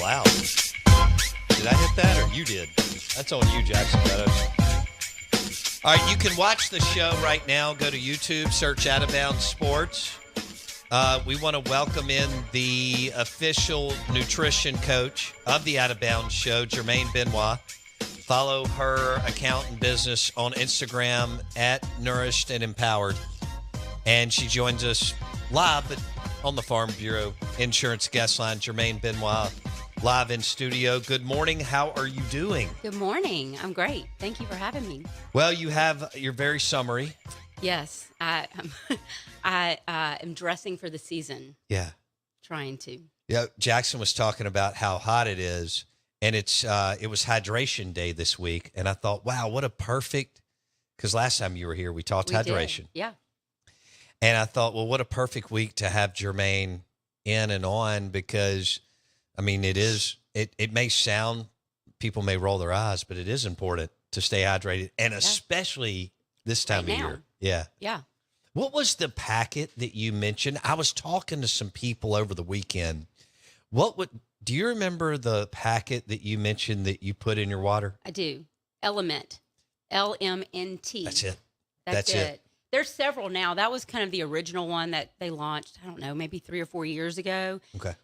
loud. Did I hit that or you did? That's on you, Jackson Meadows. All right, you can watch the show right now. Go to YouTube, search Out of Bounds Sports. We want to welcome in the official nutrition coach of the Out of Bounds show, Germaine Benoit. Follow her account and business on Instagram at Nourished and Empowered. And she joins us live on the Farm Bureau Insurance Guest Line. Germaine Benoit, live in studio. Good morning. How are you doing? Good morning. I'm great. Thank you for having me. Well, you're very summery. Yes, I am dressing for the season. Yeah. Trying to. Yeah. Jackson was talking about how hot it is, and it was hydration day this week, and I thought, wow, what a perfect. Because last time you were here, we talked hydration. Did. Yeah. And I thought, well, what a perfect week to have Germaine in and on, because, I mean, it may sound, people may roll their eyes, but it is important to stay hydrated, and especially this time of year. Yeah. Yeah. What was the packet that you mentioned? I was talking to some people over the weekend. Do you remember the packet that you mentioned that you put in your water? I do. Element. LMNT. That's it. That's it. There's several now. That was kind of the original one that they launched, I don't know, maybe 3 or 4 years ago. Okay.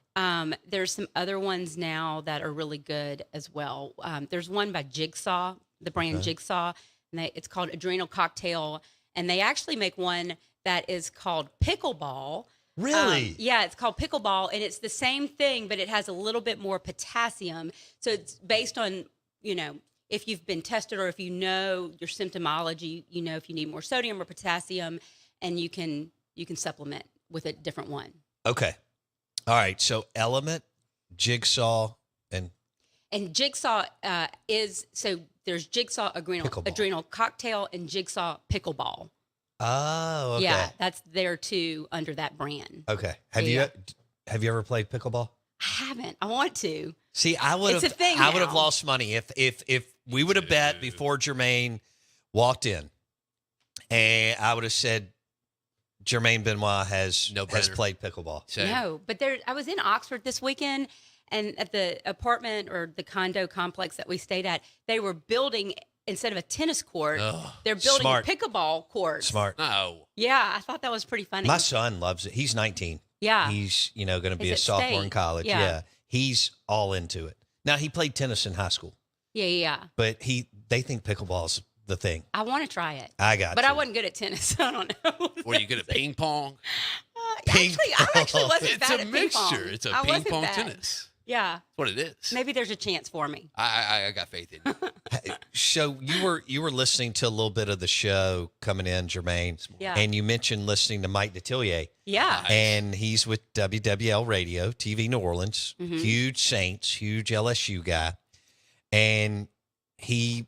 There's some other ones now that are really good as well. There's one by Jigsaw, the brand Jigsaw, and it's called Adrenal Cocktail. And they actually make one that is called Pickleball. Really? Yeah, it's called Pickleball, and it's the same thing, but it has a little bit more potassium. So it's based on, if you've been tested or if you know your symptomology, if you need more sodium or potassium, and you can supplement with a different one. Okay. All right. So Element, Jigsaw, and Jigsaw there's Jigsaw Adrenal Cocktail and Jigsaw Pickleball. Oh, okay. Yeah, that's there too under that brand. Okay. Have you ever played pickleball? I haven't. I want to. See, I would It's a thing I would have now. lost money if we would have bet before Germaine walked in, and I would have said Germaine Benoit has played pickleball. Same. No, but I was in Oxford this weekend, and at the apartment or the condo complex that we stayed at, they were building, instead of a tennis court, they're building Smart. a pickleball court. Smart. No. Yeah, I thought that was pretty funny. My son loves it. He's 19. Yeah. He's, going to be He's a at sophomore in State. college. Yeah. He's all into it. Now, he played tennis in high school, Yeah. but they think pickleball's the thing. I want to try it. But I wasn't good at tennis, so I don't know. Were you good at ping pong? I actually wasn't It's bad a at ping pong. mixture. It's a I ping wasn't pong bad. tennis. Yeah. That's what it is. Maybe there's a chance for me. I got faith in you. So you were listening to a little bit of the show coming in, Germaine. Yeah. And you mentioned listening to Mike Detillier. Yeah. Nice. And he's with WWL Radio, TV New Orleans, Mhm. huge Saints, huge LSU guy. And he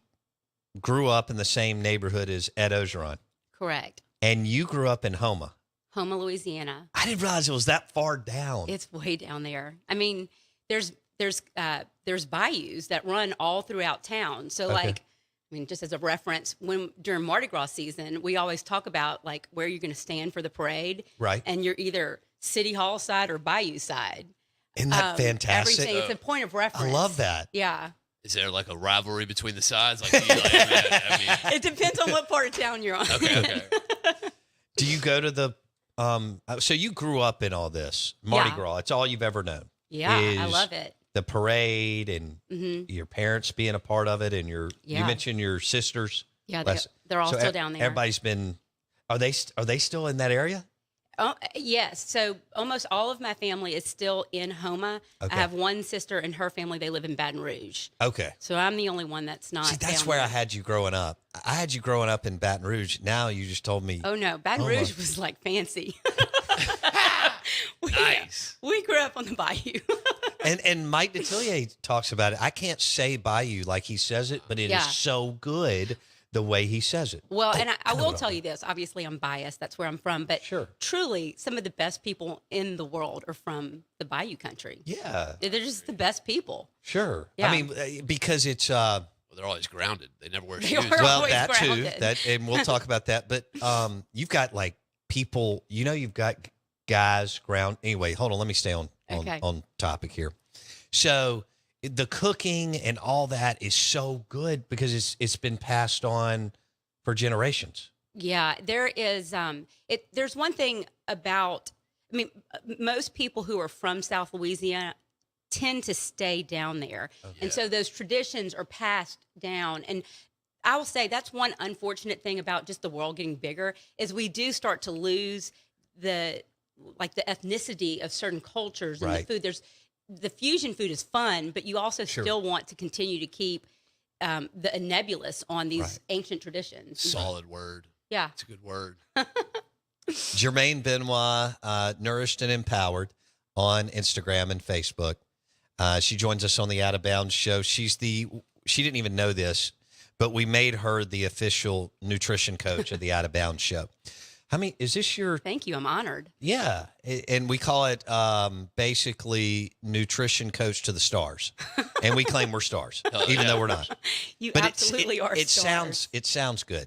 grew up in the same neighborhood as Ed Ogeron. Correct. And you grew up in Houma. Houma, Louisiana. I didn't realize it was that far down. It's way down there. I mean, there's bayous that run all throughout town. So just as a reference, during Mardi Gras season, we always talk about like where you're going to stand for the parade. Right. And you're either City Hall side or Bayou side. Isn't that fantastic? Everything. It's a point of reference. I love that. Yeah. Is there like a rivalry between the sides? It depends on what part of town you're on. Okay. Do you go to the so you grew up in all this Mardi Gras? It's all you've ever known. Yeah, I is love it. The parade and your parents being a part of it, and you mentioned your sisters. Yeah, they're all still down there. Everybody's been. Are they still in that area? Oh, yes. So almost all of my family is still in Houma. Okay. I have one sister and her family. They live in Baton Rouge. Okay. So I'm the only one that's not. See, that's down where there. I had you growing up. I had you growing up in Baton Rouge. Now you just told me. Oh no, Baton Rouge was like fancy. Nice. We grew up on the bayou. And Mike Detillier talks about it. I can't say Bayou like he says it, but it is so good the way he says it. Well, and I will tell you this. Obviously, I'm biased. That's where I'm from. But truly, some of the best people in the world are from the Bayou country. Yeah. They're just the best people. Sure. Yeah. I mean, because it's Well, they're always grounded. They never wear They shoes. are. well, always that grounded. too. And we'll talk about that. But you've got like people, you've got guys ground. Anyway, hold on. Let me stay on Okay. on topic here. So the cooking and all that is so good because it's been passed on for generations. Yeah, there is. There's one thing about. I mean, most people who are from South Louisiana tend to stay down there, and so those traditions are passed down. And I will say that's one unfortunate thing about just the world getting bigger is we do start to lose the ethnicity of certain cultures and the food. The fusion food is fun, but you also still want to continue to keep the nebulous on these ancient traditions. Solid word. Yeah. It's a good word. Germaine Benoit, Nourished and Empowered on Instagram and Facebook. She joins us on the Out of Bounds show. She didn't even know this, but we made her the official nutrition coach of the Out of Bounds show. Is this your... Thank you. I'm honored. Yeah. And we call it basically nutrition coach to the stars. And we claim we're stars, even though we're not. You but absolutely are stars. It sounds good.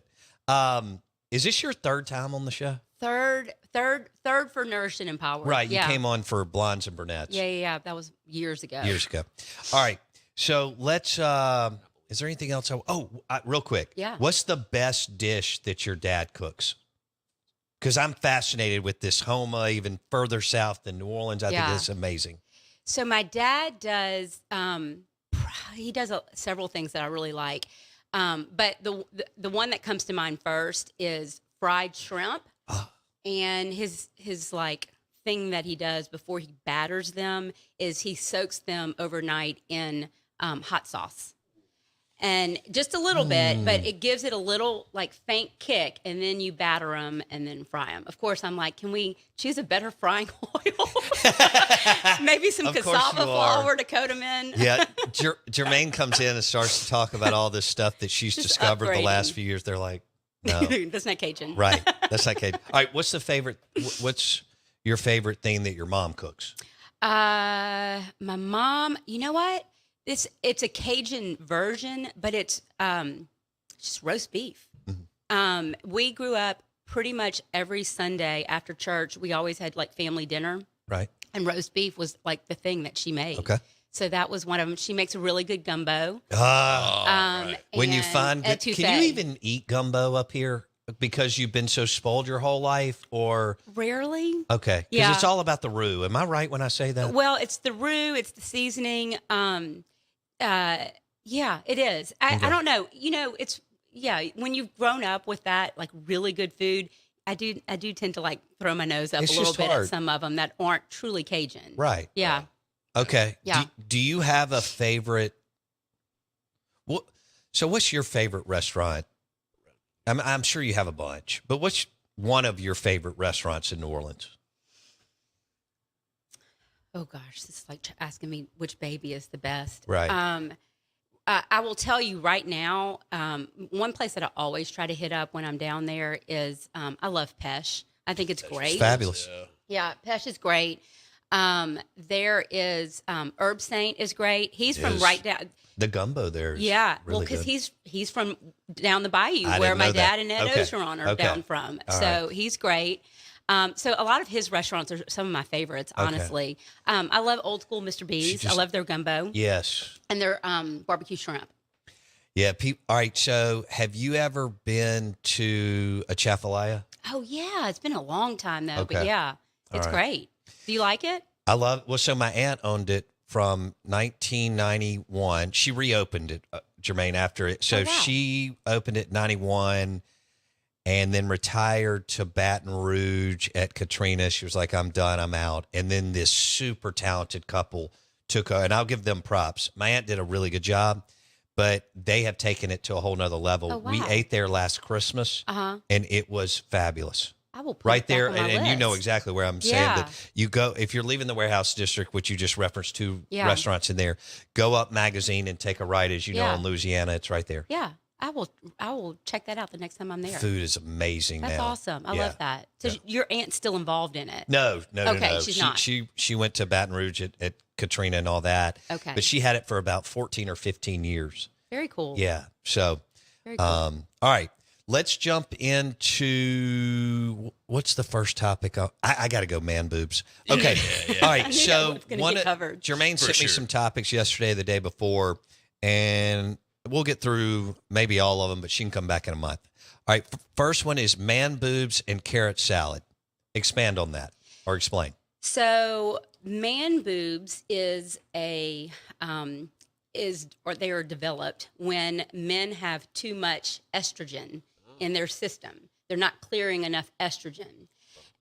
Is this your third time on the show? Third for Nourished and Empowered. Right. You came on for Blondes and Brunettes. Yeah. That was years ago. All right. So let's, is there anything else? Real quick. Yeah. What's the best dish that your dad cooks? Because I'm fascinated with this Homa, even further south than New Orleans. I think it's amazing. So my dad does, several things that I really like. But the one that comes to mind first is fried shrimp. And his like thing that he does before he batters them is he soaks them overnight in hot sauce. And just a little bit, but it gives it a little like faint kick, and then you batter them and then fry them. Of course, I'm like, can we choose a better frying oil? Maybe some cassava flour to coat them in. Yeah, Germaine comes in and starts to talk about all this stuff that she's Just discovered upgrading. The last few years. They're like, no. That's not Cajun. Right, that's not Cajun. All right, what's your favorite thing that your mom cooks? My mom, you know what? It's a Cajun version, but it's just roast beef. Mm-hmm. We grew up pretty much every Sunday after church. We always had like family dinner. Right. And roast beef was like the thing that she made. Okay. So that was one of them. She makes a really good gumbo. When you find it, etouffee. can you even eat gumbo up here because you've been so spoiled your whole life, or rarely? Okay, because it's all about the roux. Am I right when I say that? Well, it's the roux, it's the seasoning. Yeah, it is. I don't know. You know, when you've grown up with that like really good food, I do tend to like throw my nose up a little bit at some of them that aren't truly Cajun. Right. Yeah. Okay. Yeah. Do you have a favorite? So what's your favorite restaurant? I'm sure you have a bunch, but what's one of your favorite restaurants in New Orleans? Oh gosh, this is like asking me which baby is the best. Right. I will tell you right now, one place that I always try to hit up when I'm down there is I love Pesh. I think it's great. It's fabulous. Yeah, Pesh is great. There is Herb Saint is great. He's from right down. The gumbo there is well, because he's from down the bayou I where didn't my know that. dad and Ned Ogeron are down from. All so he's great. So a lot of his restaurants are some of my favorites, honestly. I love Old School Mr. B's. I love their gumbo. Yes. And their barbecue shrimp. Yeah. All right. So have you ever been to a Chafalaya? Oh, yeah. It's been a long time, though. Okay. But, yeah, it's great. Do you like it? So my aunt owned it from 1991. She reopened it, Germaine, after it. So she opened it in 91 and then retired to Baton Rouge at Katrina. She was like, I'm done. I'm out. And then this super talented couple took her, and I'll give them props. My aunt did a really good job, but they have taken it to a whole nother level. Oh, wow. We ate there last Christmas, and it was fabulous. I will put right it back there, on my and you know list. exactly where I'm saying that you go if you're leaving the Warehouse District, which you just referenced two restaurants in there. Go up Magazine and take a right, as you know, in Louisiana. It's right there. Yeah, I will check that out the next time I'm there. Food is amazing. That's awesome. I love that. So your aunt's still involved in it? No. She's not. She went to Baton Rouge at Katrina and all that. Okay, but she had it for about 14 or 15 years. Very cool. Yeah. So, very cool. All right. let's jump into what's the first topic? I got to go man boobs. Okay. All right. I knew that So was gonna get covered. Germaine For sent me sure. some topics yesterday, the day before, and we'll get through maybe all of them, but she can come back in a month. All right. First one is man boobs and carrot salad. Expand on that or explain. So man boobs is or they are developed when men have too much estrogen in their system. They're not clearing enough estrogen.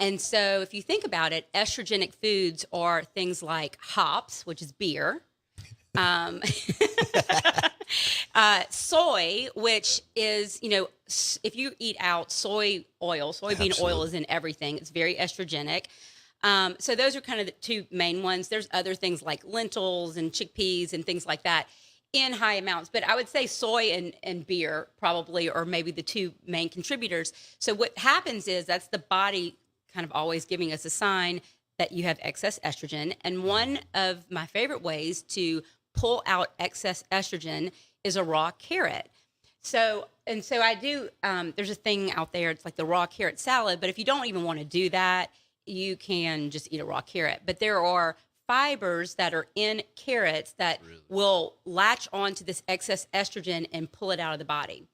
And so if you think about it, estrogenic foods are things like hops, which is beer, soy, which is, if you eat out soybean oil Absolutely. is in everything. It's very estrogenic. So those are kind of the two main ones. There's other things like lentils and chickpeas and things like that in high amounts. But I would say soy and beer probably are maybe the two main contributors. So what happens is that's the body kind of always giving us a sign that you have excess estrogen. And one of my favorite ways to pull out excess estrogen is a raw carrot. So I do, there's a thing out there, it's like the raw carrot salad, but if you don't even want to do that, you can just eat a raw carrot. But there are fibers that are in carrots that will latch onto this excess estrogen and pull it out of the body.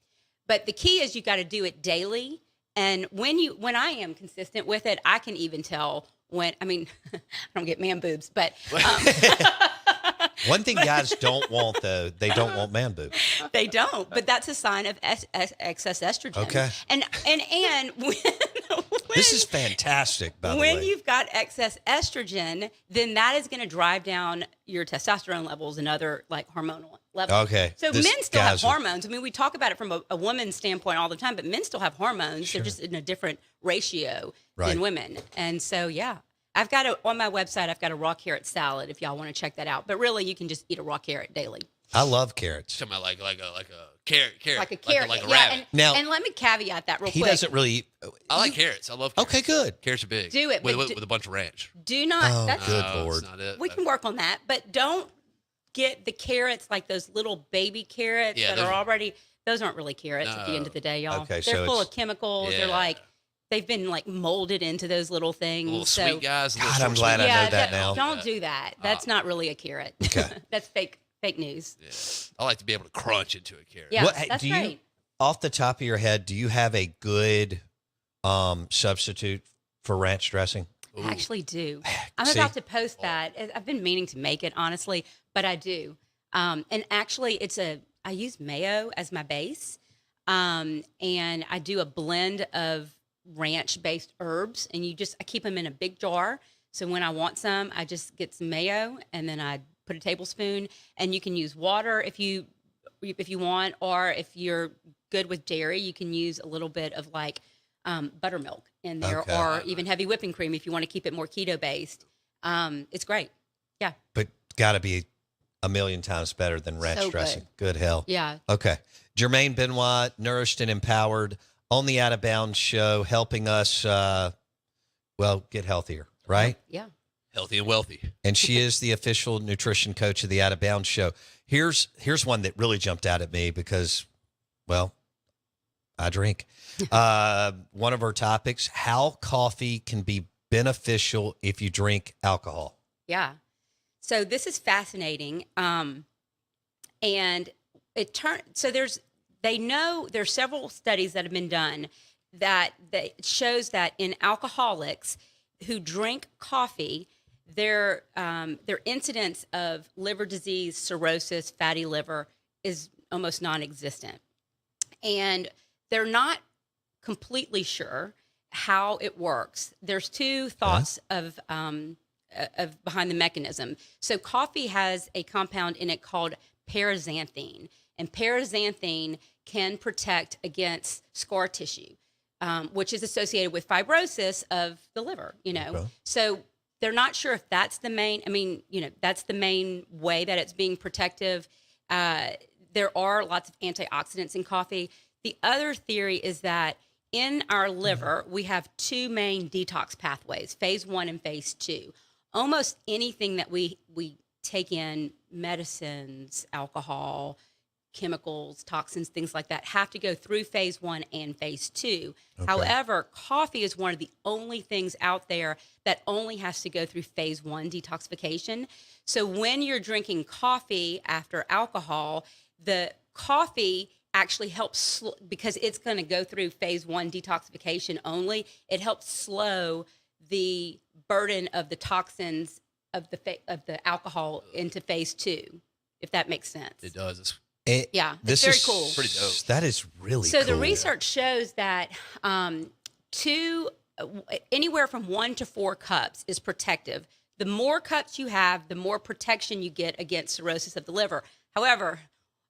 But the key is you got to do it daily. And when I am consistent with it, I can even tell I don't get man boobs, but One thing guys don't want, though, they don't want man boobs. they don't. But that's a sign of excess estrogen. Okay. And when This is fantastic, by the when way. you've got excess estrogen, then that is going to drive down your testosterone levels and other like hormonal levels. Okay. So This men still have guys are- hormones. I mean, we talk about it from a woman's standpoint all the time, but men still have hormones. Sure. They're just in a different ratio Right. than women. And so, yeah. On my website, I've got a raw carrot salad if y'all want to check that out. But really, you can just eat a raw carrot daily. I love carrots. Talking about like a carrot, Like a carrot. like a yeah, rabbit. Now- and let me caveat that real He quick. doesn't really. I like carrots. I love carrots. Okay, good. Carrots are big. Do it, with, but with a bunch of ranch. Do not. Oh, that's, good No, Lord. That's not it. We can work on that, but don't get the carrots like those little baby carrots Yeah, that those- are already. Those aren't really carrots at the end of the day, y'all. Okay, They're so full it's- of chemicals. Yeah. They're like they've been like molded into those little things. Little so sweet guys. little God, short I'm glad sweet I know guys. that now. Don't do that. That's not really a carrot. Okay. That's fake news. Yeah. I like to be able to crunch into a carrot. Yeah, What- that's do you- right. Off the top of your head, do you have a good substitute for ranch dressing? Ooh. I actually do. I'm See? about to post that. I've been meaning to make it, honestly, but I do. And actually, I use mayo as my base, and I do a blend of ranch-based herbs, and I keep them in a big jar. So when I want some, I just get some mayo, and then I put a tablespoon. And you can use water if you want, or if you're good with dairy, you can use a little bit of like buttermilk in there, Okay. or even heavy whipping cream if you want to keep it more keto based. It's great. Yeah. But got to be a million times better than ranch So good. dressing. Good hell. Yeah. Okay. Germaine Benoit, nourished and empowered on the Out of Bounds show, helping us, get healthier, right? Yeah. Healthy and wealthy. And she is the official nutrition coach of the Out of Bounds show. Here's one that really jumped out at me because, I drink. One of her topics, how coffee can be beneficial if you drink alcohol. Yeah. So this is fascinating. And there's several studies that have been done that shows that in alcoholics who drink coffee, their incidence of liver disease, cirrhosis, fatty liver is almost non-existent. And they're not completely sure how it works. There's two thoughts of behind the mechanism. So coffee has a compound in it called paraxanthine, and paraxanthine can protect against scar tissue, which is associated with fibrosis of the liver. Okay. So they're not sure if that's the main. That's the main way that it's being protective. There are lots of antioxidants in coffee. The other theory is that in our liver, we have two main detox pathways, phase 1 and phase 2. Almost anything that we take in, medicines, alcohol, chemicals, toxins, things like that have to go through phase 1 and phase 2. Okay. However, coffee is one of the only things out there that only has to go through phase 1 detoxification. So when you're drinking coffee after alcohol, the coffee actually helps because it's going to go through phase 1 detoxification only. It helps slow the burden of the toxins of the alcohol into phase 2, if that makes sense. It does. It's very cool. Pretty dope. That is really So cool. the research shows that anywhere from 1 to 4 cups is protective. The more cups you have, the more protection you get against cirrhosis of the liver. However,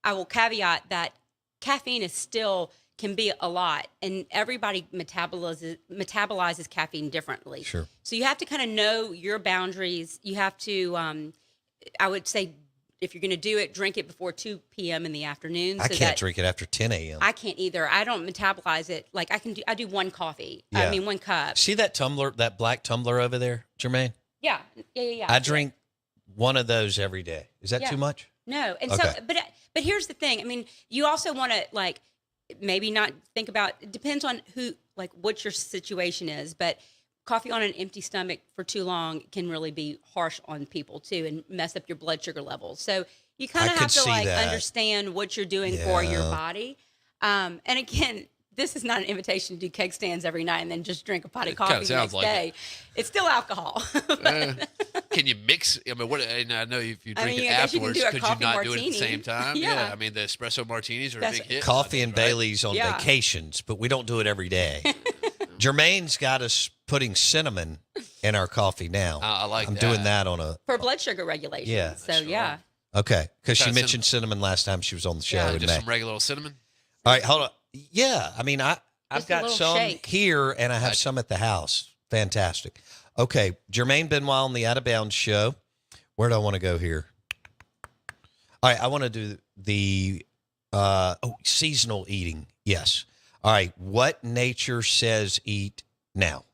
I will caveat that caffeine is still can be a lot, and everybody metabolizes caffeine differently. Sure. So you have to kind of know your boundaries. You have to, I would say, if you're going to do it, drink it before 2 p.m. in the afternoon. I can't drink it after 10 a.m. I can't either. I don't metabolize it. Like I do 1 coffee. Yeah. 1 cup. See that tumbler, that black tumbler over there, Germaine? Yeah. I drink one of those every day. Is that Yeah. too much? No. And Okay. so, but here's the thing. I mean, you also want to like maybe not think about, it depends on what your situation is, but coffee on an empty stomach for too long can really be harsh on people too and mess up your blood sugar levels. So you kind I of could have to see that. understand what you're doing for your Yeah. body. And again, this is not an invitation to do keg stands every night and then just drink a pot of It coffee kinda the next sounds like day. It's still alcohol. Can you mix? I mean, and I know if you I drink mean, it I guess you can afterwards, do a could you coffee not do it at martini. the same time? Yeah. I mean, the espresso martinis are a big hit. Coffee and right? Bailey's on Yeah. vacations, but we don't do it every day. Germaine's got us putting cinnamon in our coffee now. I like I'm that. doing that on a For blood sugar regulation. Yeah. So, Sure. yeah. okay because she Kinda mentioned cinnamon last time she was on the show. Yeah. in Just May. some regular old cinnamon. All right, hold on. Yeah, I mean I've Just a got little some shake. here and I have some at the house. Fantastic. Okay, Germaine Benoit on the Out of Bounds show. Where do I want to go here? All right, I want to do the seasonal eating. Yes. All right, what nature says eat now.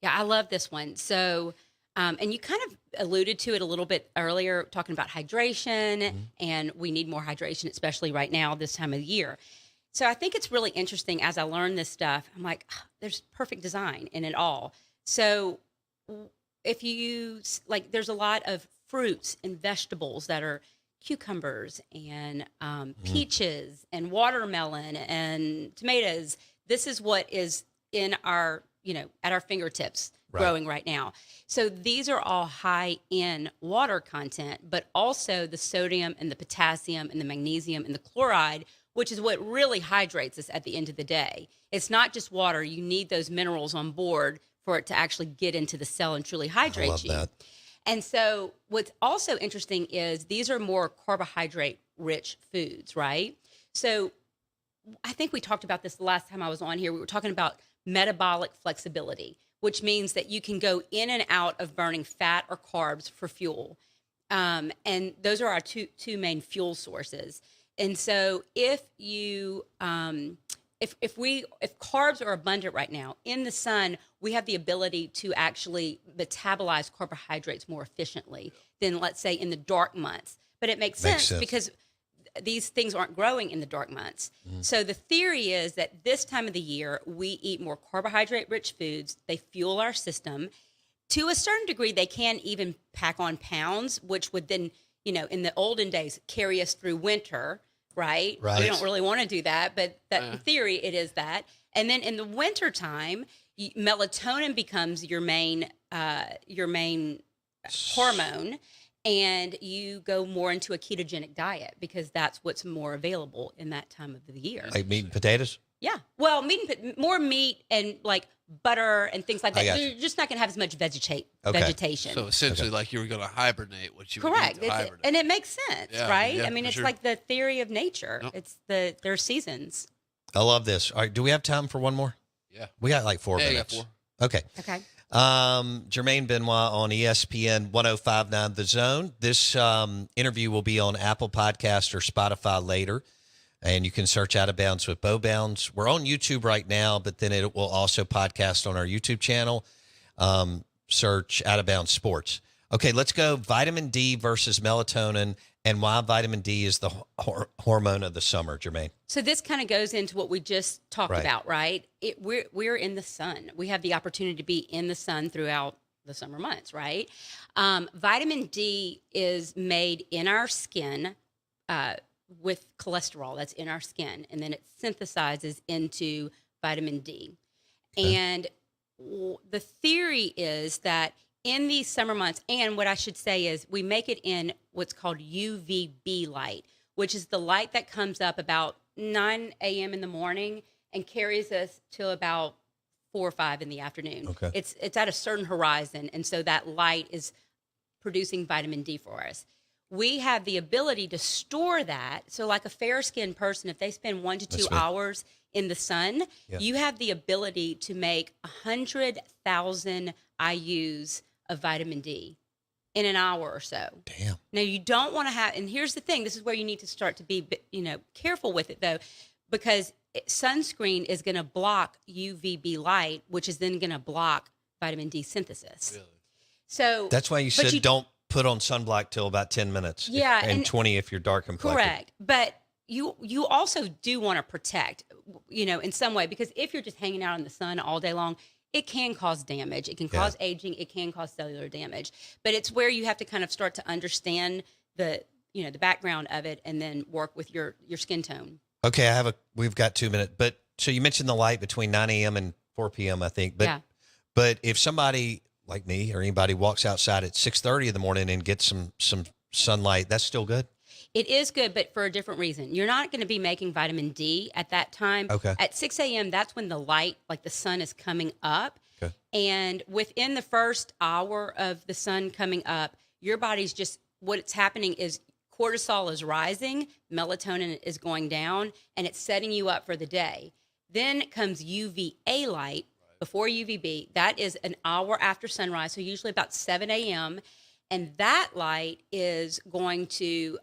Yeah, I love this one. So, and you kind of alluded to it a little bit earlier, talking about hydration, and we need more hydration, especially right now, this time of the year. So I think it's really interesting as I learn this stuff. I'm like, there's perfect design in it all. So if you there's a lot of fruits and vegetables that are cucumbers and peaches and watermelon and tomatoes. This is what is in our, at our fingertips growing right now. So these are all high in water content, but also the sodium and the potassium and the magnesium and the chloride, which is what really hydrates us at the end of the day. It's not just water. You need those minerals on board for it to actually get into the cell and truly hydrate I love you. that. And so what's also interesting is these are more carbohydrate-rich foods, right? So I think we talked about this the last time I was on here. We were talking about metabolic flexibility, which means that you can go in and out of burning fat or carbs for fuel. And those are our two main fuel sources. And so if you if carbs are abundant right now in the sun, we have the ability to actually metabolize carbohydrates more efficiently than, let's say, in the dark months. But it makes sense because these things aren't growing in the dark months. So the theory is that this time of the year, we eat more carbohydrate-rich foods. They fuel our system. To a certain degree, they can even pack on pounds, which would then, in the olden days, carry us through winter, right? We don't really want to do that, but in theory, it is that. And then in the wintertime, melatonin becomes your main hormone, and you go more into a ketogenic diet because that's what's more available in that time of the year. Like meat and potatoes? Yeah. Well, more meat and like butter and things like that. got You're just not going to have as much vegetation. So essentially, like you were going to hibernate what you Correct. would need to hibernate. And it makes sense, Yeah, right? yeah, I mean, for it's sure. like the theory of nature. Yep. It's their seasons. I love this. All right, do we have time for one more? Yeah. We got like 4 Yeah, you minutes. got 4. Okay. Okay. Germaine Benoit on ESPN 1059 The Zone. This interview will be on Apple Podcast or Spotify later, and you can search Out of Bounds with Bo Bounds. We're on YouTube right now, but then it will also podcast on our YouTube channel. Search Out of Bounds Sports. Okay, let's go vitamin D versus melatonin and why vitamin D is the hormone of the summer, Germaine. So this kind of goes into what we just talked Right. about, right? We're in the sun. We have the opportunity to be in the sun throughout the summer months, right? Vitamin D is made in our skin with cholesterol that's in our skin, and then it synthesizes into vitamin D. Okay. And the theory is that in these summer months, and what I should say is we make it in what's called UVB light, which is the light that comes up about 9 a.m. in the morning and carries us till about 4 or 5 in the afternoon. Okay. It's at a certain horizon, and so that light is producing vitamin D for us. We have the ability to store that. So like a fair-skinned person, if they spend 1 to 2 That's right. hours in the sun, Yeah. you have the ability to make 100,000 IUs of vitamin D in an hour or so. Damn. Now you don't want to have, and here's the thing, this is where you need to start to be, careful with it though, because sunscreen is going to block UVB light, which is then going to block vitamin D synthesis. Really? So That's why you but said don't put on sunblock till about 10 minutes. Yeah, And and- 20 if you're dark complected. correct. But you also do want to protect, in some way, because if you're just hanging out in the sun all day long, it can cause damage. It can cause aging. It can cause cellular damage. But it's where you have to kind of start to understand the background of it and then work with your skin tone. Okay, we've got 2 minutes. But so you mentioned the light between 9 a.m. and 4 p.m., I think. But Yeah. but if somebody like me or anybody walks outside at 6:30 in the morning and gets some sunlight, that's still good? It is good, but for a different reason. You're not going to be making vitamin D at that time. Okay. At 6 a.m., that's when the light, like the sun is coming up. Okay. And within the first hour of the sun coming up, your body's what's happening is cortisol is rising, melatonin is going down, and it's setting you up for the day. Then comes UVA light before UVB. That is an hour after sunrise, so usually about 7 a.m., and that light is going to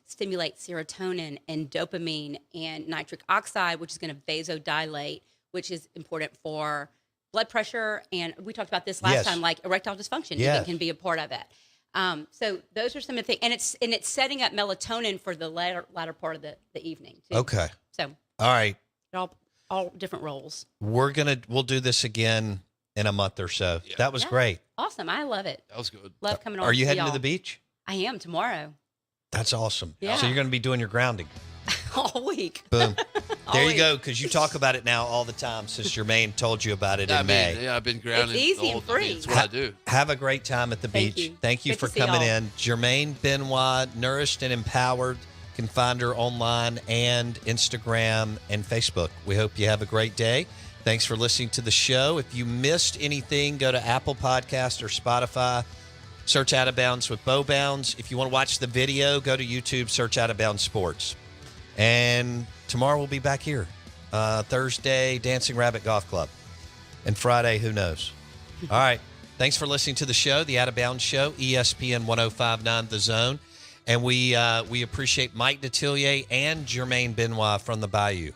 stimulate serotonin and dopamine and nitric oxide, which is going to vasodilate, which is important for blood pressure. And we talked about this last Yes. time, like erectile dysfunction Yeah. even can be a part of it. So those are some of the things. And it's setting up melatonin for the latter part of the evening, too. Okay. So All right. all different roles. We'll do this again in a month or so. Yeah. That was Yeah. great. Awesome. I love it. That was good. Love coming on. Are you see heading to y'all. the beach? I am tomorrow. That's awesome. Yeah. So you're going to be doing your grounding. All week. Boom. There you Always. go, because you talk about it now all the time since Germaine told you about it in May. I've been grounded. It's easy the whole and free. It's what I do. Have a great time at the Thank beach. you. Thank you Good for to see coming y'all. in. Germaine Benoit, Nourished and Empowered. You can find her online and Instagram and Facebook. We hope you have a great day. Thanks for listening to the show. If you missed anything, go to Apple Podcast or Spotify. Search Out of Bounds with Bow Bounds. If you want to watch the video, go to YouTube, search Out of Bounds Sports. And tomorrow we'll be back here. Thursday, Dancing Rabbit Golf Club. And Friday, who knows? All right. Thanks for listening to the show, the Out of Bounds Show, ESPN 105.9 The Zone. And we appreciate Mike Detillier and Germaine Benoit from the Bayou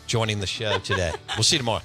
joining the show today. We'll see you tomorrow.